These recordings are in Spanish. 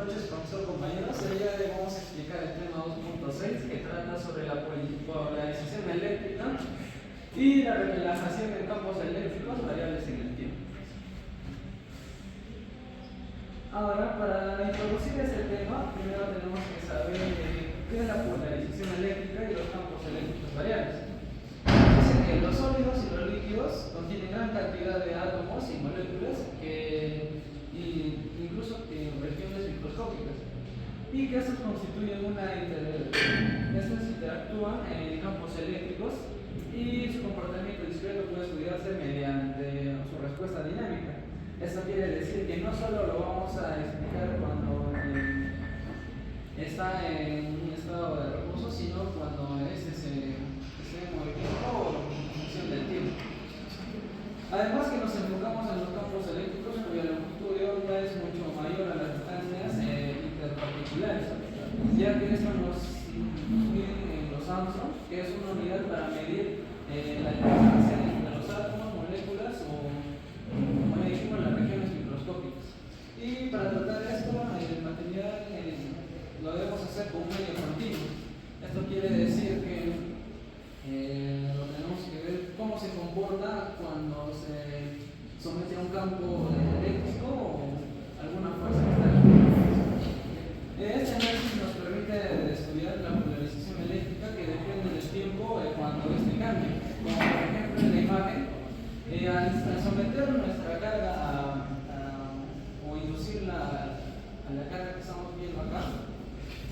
noches, profesor, compañeros. El día de hoy vamos a explicar el tema 2.6 que trata sobre la polarización eléctrica y la relajación en campos eléctricos variables en el tiempo. Ahora, para introducir este tema, primero tenemos que saber qué es la polarización eléctrica y los campos eléctricos variables. Dice que los sólidos y los líquidos contienen gran cantidad de átomos y moléculas incluso en regiones microscópicas, y que estos constituyen estos interactúan en campos eléctricos y su comportamiento discreto puede estudiarse mediante su respuesta dinámica. Esto quiere decir que no solo lo vamos a explicar cuando está en un estado de reposo, sino cuando este se esté en movimiento o en función del tiempo. Además que nos enfocamos en los campos eléctricos cuya longitud de onda es mucho mayor a las distancias interparticulares, ya que esto nos miden en los Armstrong, que es una unidad para medir la distancia entre los átomos, moléculas o, como ya dijimos, las regiones microscópicas. Y para tratar esto, el material lo debemos hacer con un medio continuo. Esto quiere decir que lo tenemos que ver cómo se comporta cuando se somete a un campo eléctrico o alguna fuerza externa. Este análisis nos permite estudiar la polarización eléctrica que depende del tiempo cuando este cambia. Como por ejemplo en la imagen, al someter nuestra carga o inducirla a la carga que estamos viendo acá,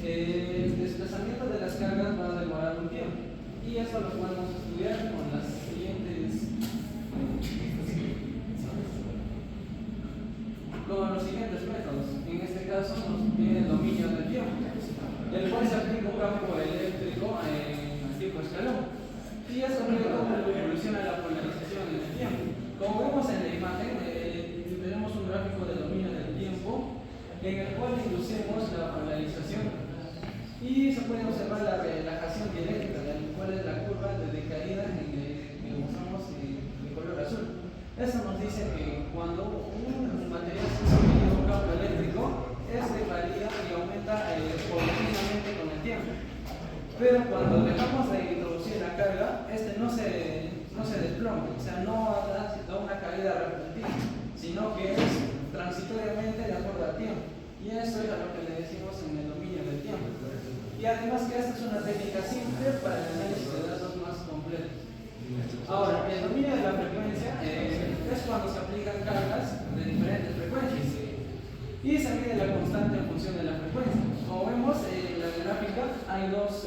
el desplazamiento de las cargas va a demorar un tiempo. Y eso lo podemos estudiar con los siguientes métodos. En este caso nos pide el dominio del tiempo, el cual se aplica un campo eléctrico en tipo escalón. Y eso es cómo evoluciona la polarización en el tiempo. Como vemos en la imagen, tenemos un gráfico de dominio del tiempo en el cual inducimos la polarización. Y se puede observar la relajación dialéctrica, cuál es la curva de decaída que usamos de color azul. Eso nos dice que cuando un material se somete a un campo eléctrico, este varía y aumenta paulatinamente con el tiempo. Pero cuando dejamos de introducir la carga, este no se desploma, o sea, no da una caída repentina, sino que es transitoriamente de acuerdo al tiempo. Y eso es a lo que le decimos en el dominio del tiempo. Y además que esta es una técnica simple para el análisis de datos más completos. Ahora, el dominio de la frecuencia es cuando se aplican cargas de diferentes frecuencias y se mide la constante en función de la frecuencia. Como vemos en la gráfica hay dos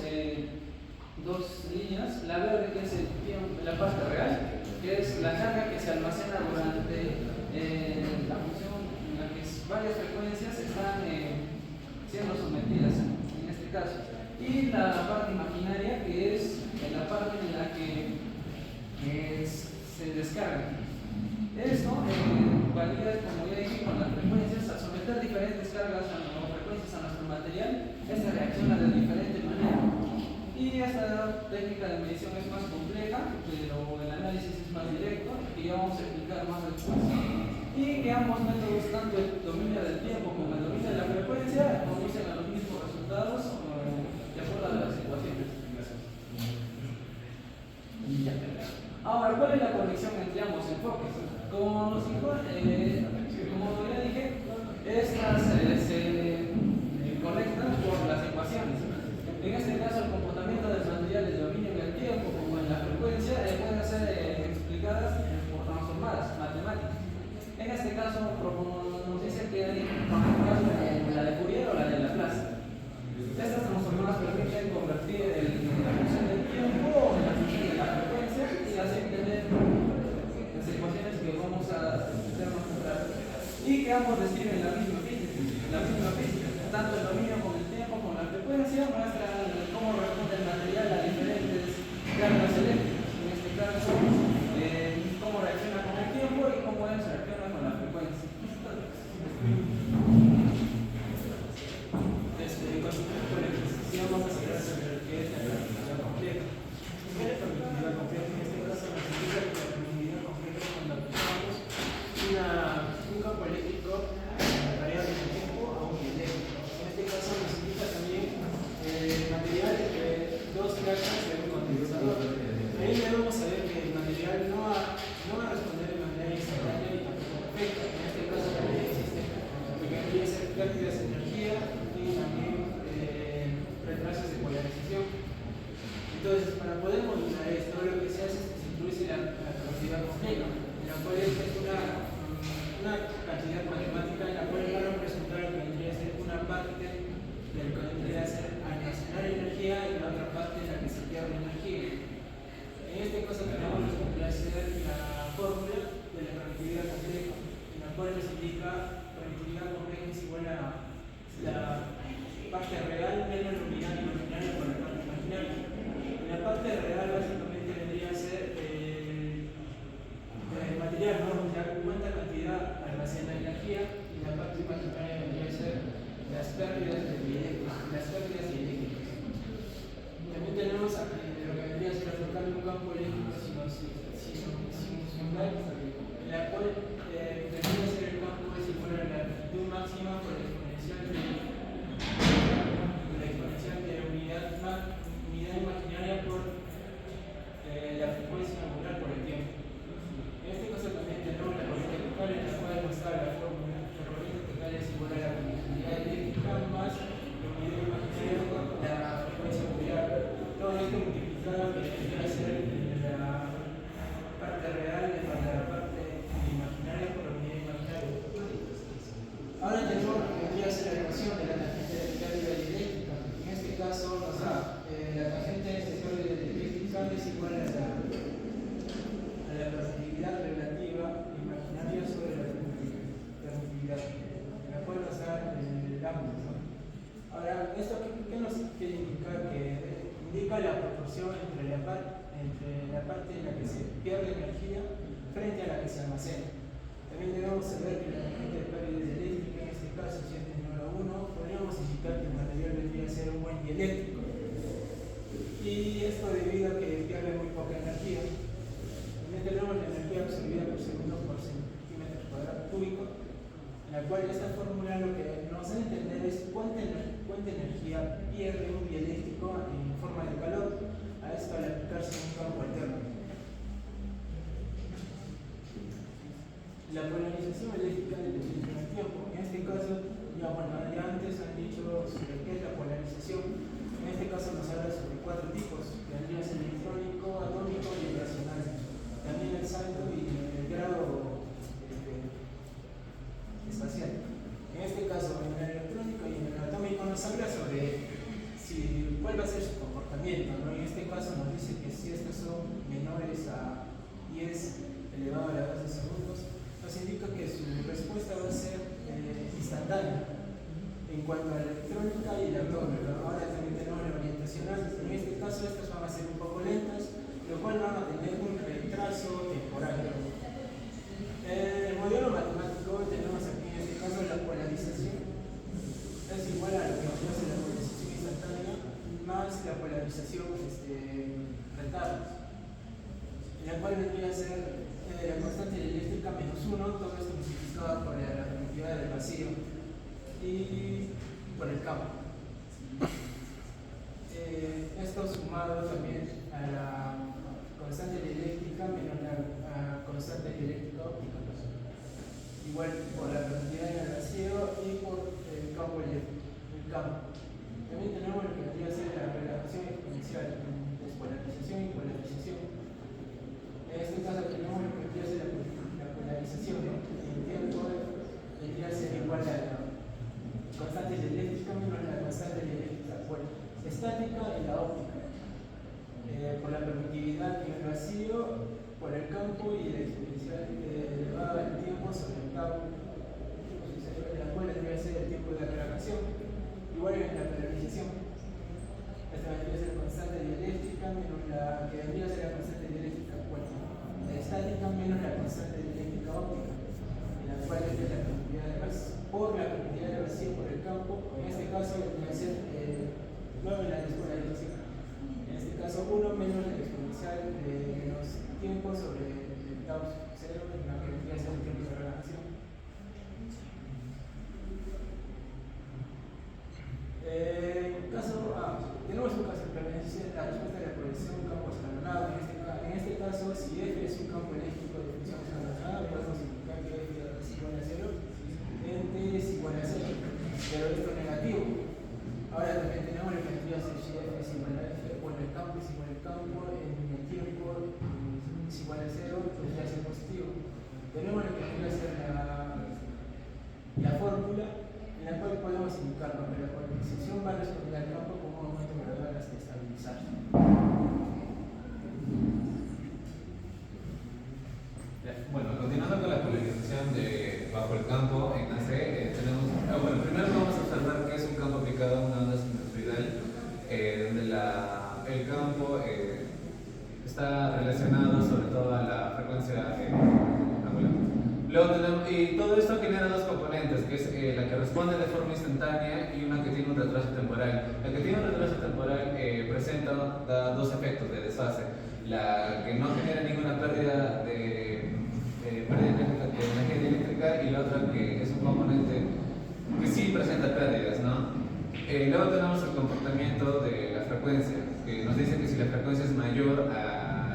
líneas, la verde que es la parte real, que es la carga que se almacena durante la función en la que varias frecuencias están siendo sometidas en este caso, y la parte imaginaria, que es la parte en la que se descarga. Esto varía, como ya dije, con las frecuencias. Al someter diferentes cargas o frecuencias a nuestro material, esta reacciona de diferente manera. Y esta técnica de medición es más compleja, pero el análisis es más directo, que ya vamos a explicar más después. Y que ambos métodos, tanto el dominio del tiempo como el dominio de la frecuencia, conducen a los mismos resultados de acuerdo a las ecuaciones. Ahora, ¿cuál es la conexión entre ambos enfoques? Como nos dijo, como ya dije, estas se conectan por las ecuaciones. En este caso, el comportamiento de los materiales de dominio en el tiempo, como en la frecuencia, pueden ser explicadas por transformadas matemáticas. En este caso, nos dice que hay la de Fourier o la de Laplace. Estas transformadas permiten convertir la función del tiempo en la función de la frecuencia y así tener las ecuaciones que vamos a hacer más claras. Y que ambos describen la misma física. Tanto el dominio con el tiempo como la frecuencia muestran cómo responde el material a diferentes cargas eléctricas. En este caso, cómo reacciona con el tiempo y cómo reacciona con la frecuencia. Vamos a hacer que es la permitividad completa. ¿Qué es la permitividad completa? En este caso nos indica que la permitividad completa es cuando aplicamos un campo eléctrico variable en el tiempo a un eléctrico. pérdidas dieléctricas. También tenemos lo que vendría a ser aplicar un campo eléctrico sinusoidal, en la cual vendría a ser el campo es igual a la amplitud máxima por la exponencial de unidad imaginaria por la frecuencia angular por el tiempo. En este caso también tenemos la corriente total, en la cual nos da la fórmula. La corriente total es igual a la conductividad eléctrica más la unidad imaginaria por la frecuencia angular. Todo esto multiplicado que vendría a ser la parte real de la parte imaginaria por la unidad imaginaria. Ahora tenemos lo que vendría a ser la ecuación de la tangente de pérdida eléctrica. En este caso nos da la tangente de pérdida eléctrica es igual a la permitividad relativa imaginaria sobre la permitividad, en la cual nos da el ámbito. Ahora, ¿esto qué nos quiere indicar? Que indica la proporción entre la parte en la que se pierde energía frente a la que se almacena. También debemos saber que la tangente de pérdida eléctrica, en este caso si es menor a 1, podríamos indicar que el material vendría a ser un buen dieléctrico. Y esto debido a que pierde muy poca energía. También tenemos la energía absorbida por segundo por centímetro cuadrado cúbico, en la cual esta fórmula lo que nos da a entender es cuánta energía pierde un dieléctrico en forma de calor, a esto al aplicarse un campo alterno. La polarización eléctrica del eléctrico en el tiempo. En este caso, ya antes han dicho sobre qué es la polarización. En este caso nos habla sobre 4 tipos, que vendría a ser electrónico, atómico y vibracional. También el salto y el grado espacial. En este caso, en el electrónico y en el atómico nos habla sobre cuál va a ser su comportamiento, ¿no? En este caso nos dice que si estos son menores a 10 elevado a la 12 segundos, nos indica que su respuesta va a ser instantánea. En cuanto a la electrónica y el atómico, ahora también tenemos la orientacional. En este caso, estas van a ser un poco lentas, lo cual van a tener un retraso temporal. El modelo matemático tenemos aquí en este caso la polarización es igual a lo que nos hace la polarización instantánea más la polarización retardos, en la cual vendría a ser la constante eléctrica menos 1, todo esto multiplicado por la permitividad del vacío y por el campo. Esto sumado también a la constante eléctrica menos la constante eléctrica óptica, igual por la permitividad del vacío y por el campo eléctrico. También tenemos lo que vendría a ser la relajación exponencial, despolarización y polarización. En este caso tenemos lo que vendría a ser la polarización, ¿no? El tiempo vendría a ser igual a la constante eléctrica menos la constante eléctrica estática y la óptica, por la permitividad en el vacío, por el campo y la exponencial elevada del tiempo sobre el campo, la cual vendría a ser el tiempo de la relajación, igual en la polarización. Esta vendría a ser la constante eléctrica menos la que vendría a ser la constante eléctrica la estática menos la constante eléctrica óptica, en la cual es la permitividad del vacío, por la permitividad del vacío por el campo. En este caso vendría a ser 9 la despolarización. En este caso 1 menos la exponencial de los tiempos sobre el tau 0, en la que vendría a ser el tiempo de relajación. Tenemos un caso de prevención, la respuesta de la proyección de un campo escalonado. En este caso, si F es un campo eléctrico de función escalonada, podemos indicar que F es igual a 0, T es igual a 0, pero esto es negativo. Ahora también tenemos la cantidad de si F es igual a F, bueno, el campo es igual al campo, en el tiempo es igual a 0, pues ya es positivo. Tenemos lo que vendría a ser la fórmula en la cual podemos indicarlo, pero la polarización va a responder al campo como un aumento gradual hasta estabilizarse. Bueno, continuando con la polarización bajo el campo en AC, tenemos, bueno, primero vamos a observar qué es un campo aplicado a una onda sinusoidal, donde el campo está relacionado sobre todo a la frecuencia angular. Luego tenemos, y todo esto genera dos componentes, que que es la que responde de forma instantánea y una que tiene un retraso temporal. La que tiene un retraso temporal da dos efectos de desfase. La que no genera ninguna pérdida de energía eléctrica y la otra que es un componente que sí presenta pérdidas, ¿no? Luego tenemos el comportamiento de la frecuencia, que nos dice que si la frecuencia es mayor a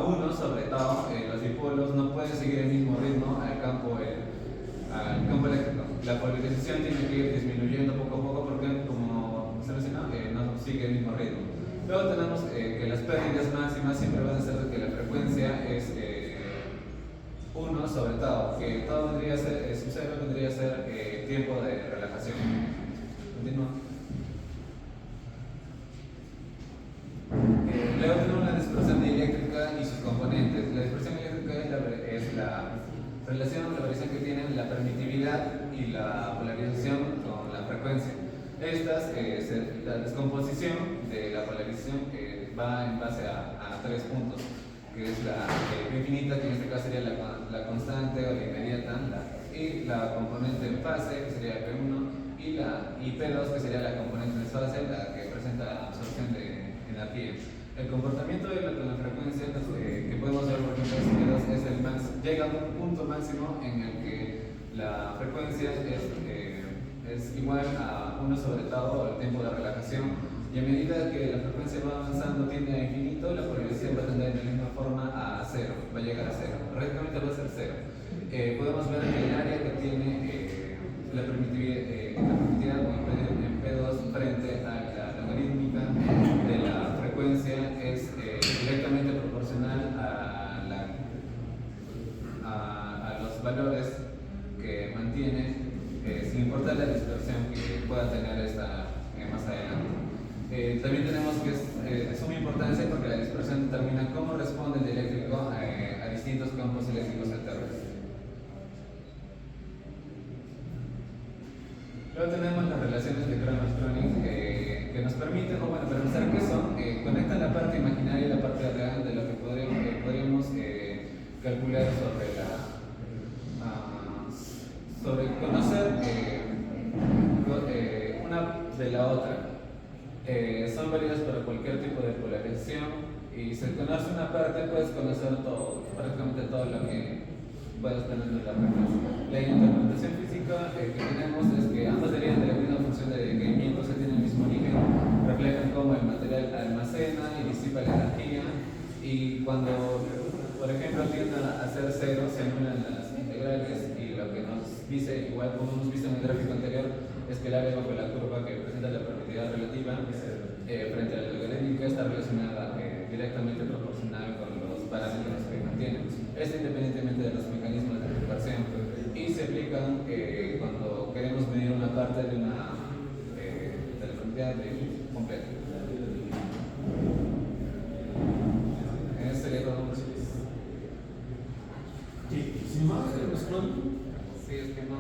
1 sobre tau, los dipolos no pueden seguir el mismo ritmo al campo eléctrico. La polarización tiene que ir disminuyendo poco a poco porque, como se mencionó, no sigue el mismo ritmo. Luego tenemos que las pérdidas máximas siempre van a ser de que la frecuencia es 1 sobre tau, que tau vendría a ser, su cero vendría a ser tiempo de relajación. Continúa. Luego tenemos la dispersión eléctrica y sus componentes. La dispersión eléctrica es la relación, la variación que tienen la permitividad y la polarización con la frecuencia. La descomposición de la polarización va en base a tres puntos, que es la infinita, que en este caso sería la constante o la inmediata, y la componente en fase, que sería P1, y P2, que sería la componente en desfase, la que presenta absorción de energía. El comportamiento de la frecuencia que podemos ver, por ejemplo, es llega a un punto máximo en el que la frecuencia es igual a 1 sobre tau, o el tiempo de relajación, y a medida que la frecuencia va avanzando tiende a infinito, la polarización va a tender de la misma forma a 0, va a llegar a 0, prácticamente va a ser 0. Podemos ver que el área que tiene la permitividad en P2 frente a la logarítmica de la frecuencia es directamente proporcional a los valores que mantiene, sin importar la dispersión que pueda tener esta más adelante. También tenemos que es suma importancia porque la dispersión determina cómo responde el eléctrico a distintos campos eléctricos alternos. Luego tenemos las relaciones de Kronos-Kronich que nos permiten, para empezar, ¿qué son? Conectan la parte imaginaria y la parte real de lo que podríamos calcular sobre conocer una de la otra. Son válidas para cualquier tipo de polarización, y si conoce una parte puedes conocer todo, prácticamente todo lo que puedes tener de la frecuencia. La interpretación física que tenemos es que ambas derivan de la misma función de decaimiento, se tienen el mismo origen, reflejan cómo el material almacena y disipa la energía, y cuando, por ejemplo, tienden a ser cero, se anulan las integrales, y lo que nos dice, igual como hemos visto en el gráfico anterior, es que el área bajo la curva que presenta la permitividad relativa frente a la logarítmica está relacionada directamente proporcional con los parámetros que mantienen. Esto independientemente de los mecanismos de recuperación, y se aplican cuando queremos medir una parte de la permitividad completa. Sería todo. Sí, sin más, Sí, es que no.